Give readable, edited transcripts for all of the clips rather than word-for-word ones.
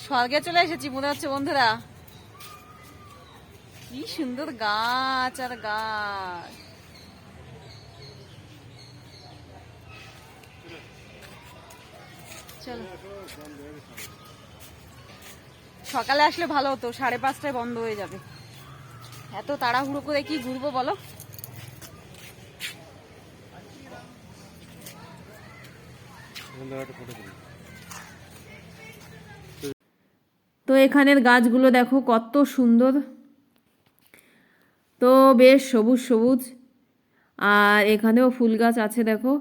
স্বর্গে চলে এসেছি মনে হচ্ছে বন্ধুরা। কি সুন্দর গাছ আর গাছ। চলো সকালে আসলে ভালো হতো, 5:30টায় বন্ধ হয়ে যাবে। এত তাড়াহুড়ো করে কি ঘুরবো বলো। তো এখানের গাছগুলো দেখো কত সুন্দর, তো বেশ সবুজ সবুজ। আর এখানেও ফুল গাছ আছে দেখো।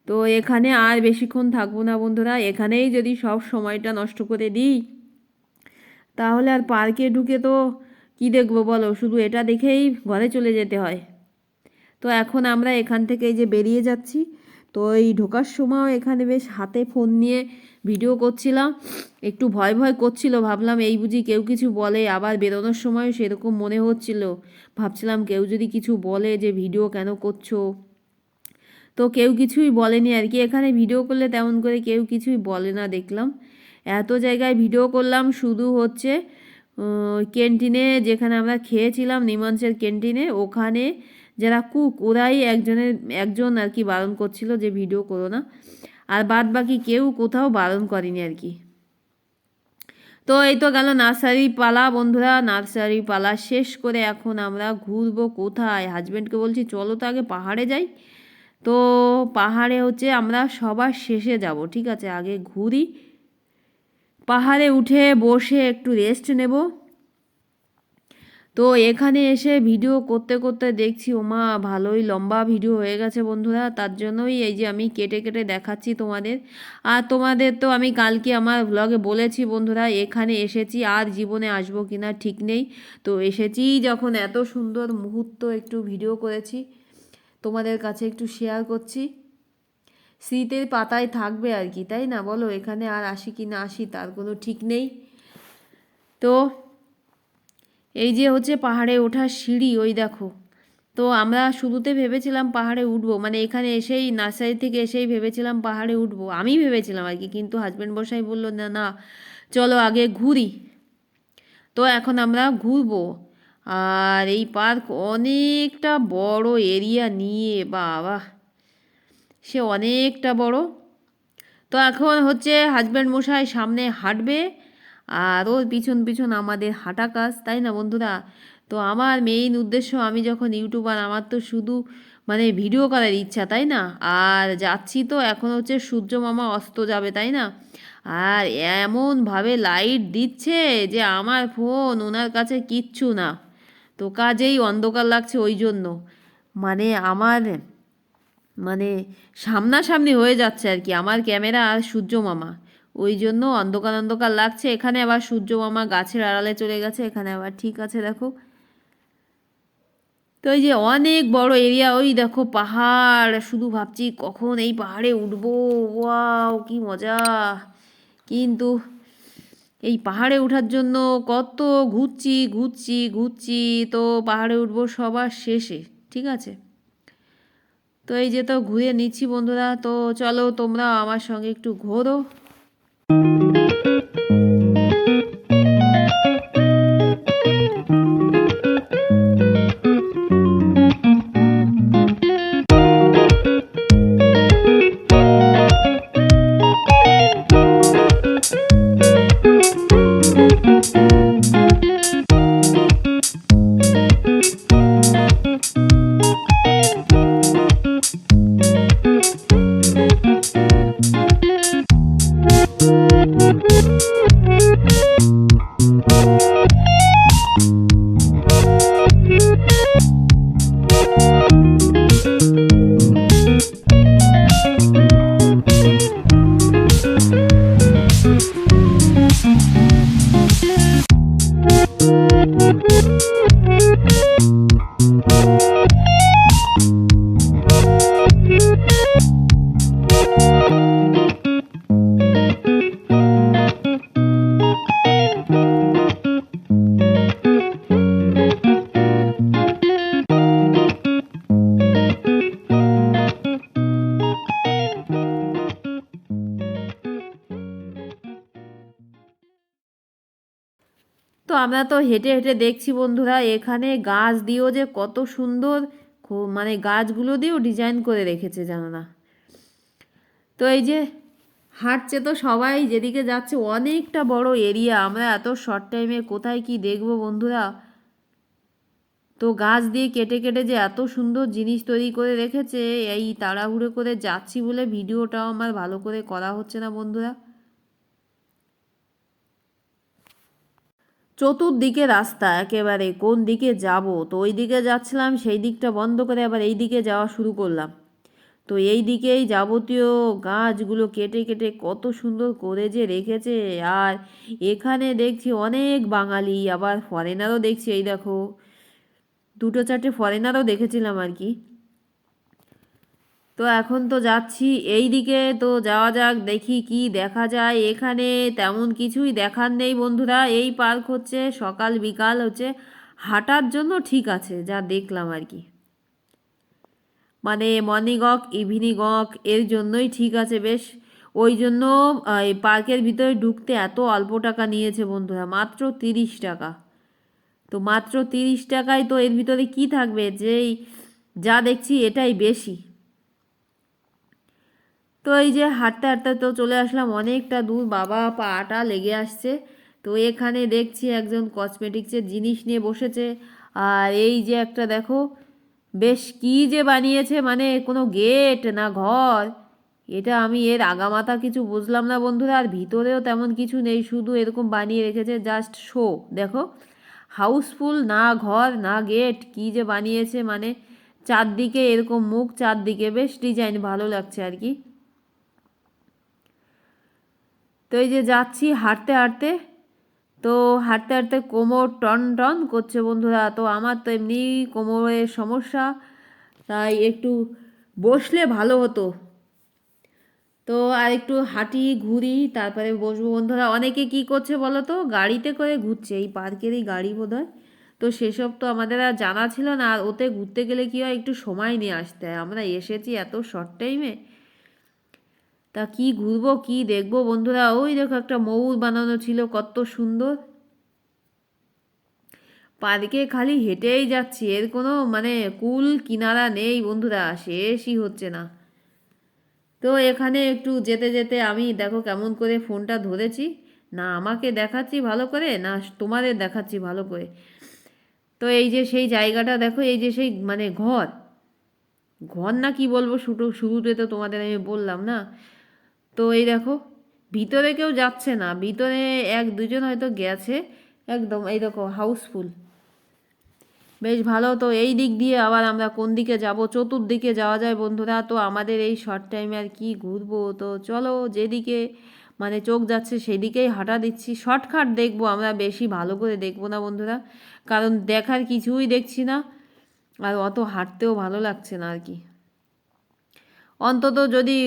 তো এখানে আর বেশিক্ষণ থাকবো না বন্ধুরা, এখানেই যদি সব সময়টা নষ্ট করে দিই তাহলে আর পার্কে ঢুকে তো কি দেখবো বলো, শুধু এটা দেখেই ঘরে চলে যেতে হয়। তো এখন আমরা এখান থেকে এই যে বেরিয়ে যাচ্ছি। তো এই ঢোকার সময়ও এখানে বেশ হাতে ফোন নিয়ে ভিডিও করছিলাম, একটু ভয় ভয় করছিল, ভাবলাম এই বুঝি কেউ কিছু বলে। আবার বেরোনোর সময়ও সেরকম মনে হচ্ছিল, ভাবছিলাম কেউ যদি কিছু বলে যে ভিডিও কেন করছো। তো কেউ কিছুই বলেনি আর কি, এখানে ভিডিও করলে তেমন করে কেউ কিছুই বলে না দেখলাম। এত জায়গায় ভিডিও করলাম, শুধু হচ্ছে ক্যান্টিনে যেখানে আমরা খেয়েছিলাম নিমন্সের ক্যান্টিনে, ওখানে যারা কুক ওরাই একজন আর কি বারণ করছিল যে ভিডিও করো না, আর বাদ বাকি কেউ কোথাও বারণ করেনি আর কি। তো এই তো গেল নার্সারি পালা বন্ধুরা, নার্সারি পালা শেষ করে এখন আমরা ঘুরবো কোথায়। হাজব্যান্ডকে বলছি চলো তো আগে পাহাড়ে যাই। তো পাহাড়ে হচ্ছে আমরা সবার শেষে যাব, ঠিক আছে, আগে ঘুরি, পাহাড়ে উঠে বসে একটু রেস্ট নেব। তো এখানে এসে ভিডিও করতে করতে দেখছি ওমা ভালোই লম্বা ভিডিও হয়ে গেছে বন্ধুরা, তার জন্যই এই যে আমি কেটে কেটে দেখাচ্ছি তোমাদের। আর তোমাদের তো আমি কালকে আমার ব্লগে বলেছি বন্ধুরা, এখানে এসেছি আর জীবনে আসবো কিনা ঠিক নেই। তো এসেছি যখন এত সুন্দর মুহূর্ত একটু ভিডিও করেছি, তোমাদের কাছে একটু শেয়ার করছি। স্মৃতির পাতায় থাকবে আর কি, তাই না বলো। এখানে আর আসি কি না আসি তার কোনো ঠিক নেই। তো এই যে হচ্ছে পাহাড়ে ওঠার সিঁড়ি, ওই দেখো। তো আমরা শুরুতে ভেবেছিলাম পাহাড়ে উঠবো, মানে এখানে এসেই নার্সারি থেকে এসেই ভেবেছিলাম পাহাড়ে উঠবো, আমি ভেবেছিলাম আর কি, কিন্তু হাজব্যান্ড বসাই বললো না না চলো আগে ঘুরি। তো এখন আমরা ঘুরবো। আর এই পার্ক অনেকটা বড় এরিয়া নিয়ে, বাবা সে অনেকটা বড়। তো এখন হচ্ছে হাজব্যান্ড মশাই সামনে হাঁটবে আর ওর পিছন পিছন আমাদের হাঁটা কাজ, তাই না বন্ধুরা। তো আমার মেইন উদ্দেশ্য, আমি যখন ইউটিউবার আমার তো শুধু মানে ভিডিও করার ইচ্ছা, তাই না। আর যাচ্ছি তো এখন হচ্ছে সূর্য মামা অস্ত যাবে, তাই না। আর এমনভাবে লাইট দিচ্ছে যে আমার ফোন ওনার কাছে কিচ্ছু না, তো কাজেই অন্ধকার লাগছে ওই জন্য, মানে আমার মানে সামনাসামনি হয়ে যাচ্ছে আর কি আমার ক্যামেরা আর সূর্য মামা, ওই জন্য অন্ধকার অন্ধকার লাগছে। এখানে আবার সূর্য মামা গাছের আড়ালে চলে গেছে, এখানে আবার ঠিক আছে দেখো। তো এই যে অনেক বড় এরিয়া, ওই দেখো পাহাড়, শুধু ভাবছি কখন এই পাহাড়ে উঠবো, ওয়াও কি মজা। কিন্তু এই পাহাড়ে ওঠার জন্য কত ঘুরছি ঘুরছি ঘুরছি, তো পাহাড়ে উঠবো সবার শেষে, ঠিক আছে। তো এই যে তো ঘুরে নিচ্ছি বন্ধুরা, তো চলো তোমরা আমার সঙ্গে একটু ঘোরো। তো আমরা তো হেঁটে হেঁটে দেখছি বন্ধুরা, এখানে গাছ দিয়েও যে কত সুন্দর, মানে গাছগুলো দিয়েও ডিজাইন করে রেখেছে জানো না। তো এই যে হাঁটছে তো সবাই, যেদিকে যাচ্ছে অনেকটা বড় এরিয়া, আমরা এত শর্ট টাইমে কোথায় কি দেখবো বন্ধুরা। তো গাছ দিয়ে কেটে কেটে যে এত সুন্দর জিনিস তৈরি করে রেখেছে, এই তাড়াহুড়ো করে যাচ্ছি বলে ভিডিওটাও আমার ভালো করে করা হচ্ছে না বন্ধুরা। চতুর্দিকে রাস্তা, একেবারে কোন দিকে যাব, তো ওই দিকে যাচ্ছিলাম, সেই দিকটা বন্ধ করে আবার এই দিকে যাওয়া শুরু করলাম। তো এই দিকেই যাবতীয় গাছগুলো কেটে কেটে কত সুন্দর করে যে রেখেছে। আর এখানে দেখছি অনেক বাঙালি, আবার ফরেনারও দেখছি, এই দেখো দুটো চারটে ফরেনারও দেখেছিলাম আর কি। তো এখন তো যাচ্ছি এই দিকে, তো যাওয়া যাক, দেখি কি দেখা যায়। এখানে তেমন কিছুই দেখার নেই বন্ধুরা। এই পার্ক হচ্ছে সকাল বিকাল হচ্ছে হাঁটার জন্য ঠিক আছে, যা দেখলাম আর কি, মানে মর্নিং ওয়াক ইভিনিং ওয়াক এর জন্যই ঠিক আছে বেশ। ওই জন্য এই পার্কের ভিতরে ঢুকতে এত অল্প টাকা নিয়েছে বন্ধুরা, মাত্র 30 টাকা। তো মাত্র 30 টাকায় তো এর ভিতরে কি থাকবে, যেই যা দেখছি এটাই বেশি। তো এই যে হাঁটতে হাঁটতে তো চলে আসলাম অনেকটা দূর, বাবা পাটা লেগে আসছে। তো এখানে দেখছি একজন কসমেটিক্সের জিনিস নিয়ে বসেছে। আর এই যে একটা দেখো বেশ কি যে বানিয়েছে, মানে কোনো গেট না ঘর, এটা আমি এর আগামাথা কিছু বুঝলাম না বন্ধুরা। আর ভিতরেও তেমন কিছু নেই, শুধু এরকম বানিয়ে রেখেছে জাস্ট শো। দেখো হাউসফুল, না ঘর না গেট, কি যে বানিয়েছে, মানে চারদিকে এরকম মুখ, চারদিকে বেশ ডিজাইন ভালো লাগছে আর কি। তো এই যে যাচ্ছি হাঁটতে হাঁটতে, তো হাঁটতে হাঁটতে কোমর টন টন করছে বন্ধুরা। তো আমার তো এমনি কোমরের সমস্যা, তাই একটু বসলে ভালো হতো। তো আর একটু হাঁটি ঘুরি তারপরে বসবো বন্ধুরা। অনেকে কি করছে বলো তো, গাড়িতে করে ঘুরছে, এই পার্কেরই গাড়ি বোধহয়। তো সেসব তো আমাদের আর জানা ছিল না। আর ওতে ঘুরতে গেলে কি হয়, একটু সময় নিয়ে আসতে হয়। আমরা এসেছি এত শর্ট টাইমে, তা কি ঘুরবো কি দেখবো বন্ধুরা। ওই দেখো একটা ময়ূর বানানো ছিল, কত সুন্দর। পার্কে খালি হেঁটেই যাচ্ছি, এর কোনো মানে কুল কিনারা নেই বন্ধুরা, শেষই হচ্ছে না। তো এখানে একটু যেতে যেতে আমি দেখো কেমন করে ফোনটা ধরেছি, না আমাকে দেখাচ্ছি ভালো করে, না তোমাদের দেখাচ্ছি ভালো করে। তো এই যে সেই জায়গাটা দেখো, এই যে সেই মানে ঘর, ঘর না কি বলবো, শুরুতে তো তোমাদের আমি বললাম না। তো এই দেখো ভিতরে কেউ যাচ্ছে না, ভিতরে এক দুজন হয়তো গেছে, একদম এই দেখো হাউসফুল, বেশ ভালো। তো এই দিক দিয়ে আবার আমরা কোন দিকে যাব, চতুর্দিকে যাওয়া যায় বন্ধুরা। তো আমাদের এই শর্ট টাইমে আর কি ঘুরবো, তো চলো যেদিকে মানে চোখ যাচ্ছে সেদিকেই হাঁটা দিচ্ছি। শর্টকাট দেখবো আমরা, বেশি ভালো করে দেখবো না বন্ধুরা, কারণ দেখার কিছুই দেখছি না, আর অত হাঁটতেও ভালো লাগছে না আর কি। অন্তত যদি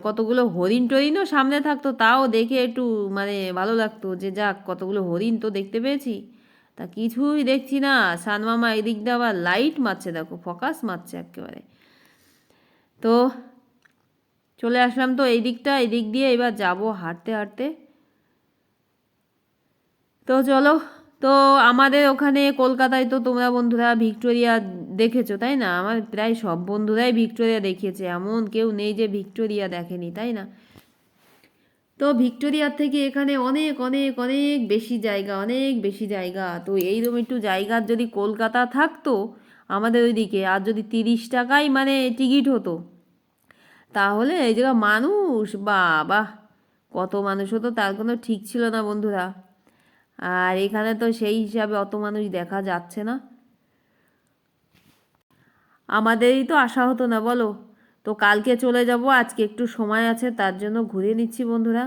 কতগুলো হরিণ টরিণও সামনে থাকতো, তাও দেখে একটু মানে ভালো লাগতো, যে যাক কতগুলো হরিণ তো দেখতে পেয়েছি। তা কিছুই দেখছি না। সানমামা এদিক দিয়ে আবার লাইট মারছে, দেখো ফোকাস মারছে একেবারে। তো চলে আসলাম তো এই দিকটা, এই দিক দিয়ে এবার যাব হাঁটতে হাঁটতে। তো চলো, তো আমাদের ওখানে কলকাতায় তো তোমরা বন্ধুরা ভিক্টোরিয়া দেখেছো তাই না? আমার প্রায় সব বন্ধুরাই ভিক্টোরিয়া দেখিয়েছে, এমন কেউ নেই যে ভিক্টোরিয়া দেখেনি, তাই না? তো ভিক্টোরিয়ার থেকে এখানে অনেক অনেক অনেক বেশি জায়গা, অনেক বেশি জায়গা। তো এইরকম একটু জায়গার যদি কলকাতা থাকতো আমাদের ওইদিকে, আর যদি 30 টাকায় মানে টিকিট হতো, তাহলে এই জায়গা মানুষ বাবা কত মানুষ হতো, তার কোনো ঠিক ছিল না বন্ধুরা। আর এখানে তো সেই হিসাবে অত মানুষ দেখা যাচ্ছে না, আমাদেরই তো আসা হতো না বলো। তো কালকে চলে যাব, আজকে একটু সময় আছে তার জন্য ঘুরে নিচ্ছি বন্ধুরা।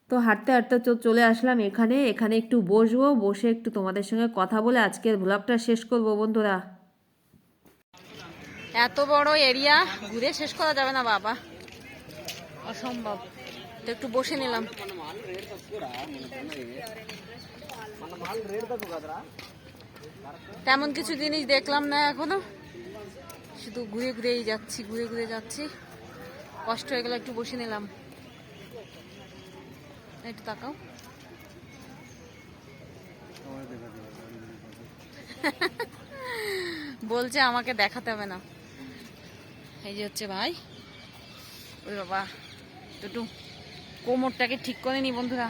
তো হাঁটতে হাঁটতে চলে আসলাম এখানে, এখানে একটু বসবো, বসে একটু তোমাদের সঙ্গে কথা বলে আজকের ব্লগটা শেষ করব বন্ধুরা। এত বড় এরিয়া ঘুরে শেষ করা যাবে না বাবা, অসম্ভব। তো একটু বসে নিলাম। তেমন কিছু জিনিস দেখলাম না এখনো, শুধু ঘুরে ঘুরেই যাচ্ছি, ঘুরে ঘুরে যাচ্ছি, কষ্ট হয়ে গেল, একটু বসে নিলাম। একটু তাকাও, বলছে আমাকে দেখাতে হবে না। এই যে হচ্ছে ভাই, ওই বাবা, একটু কোমরটাকে ঠিক করে নি বন্ধুরা।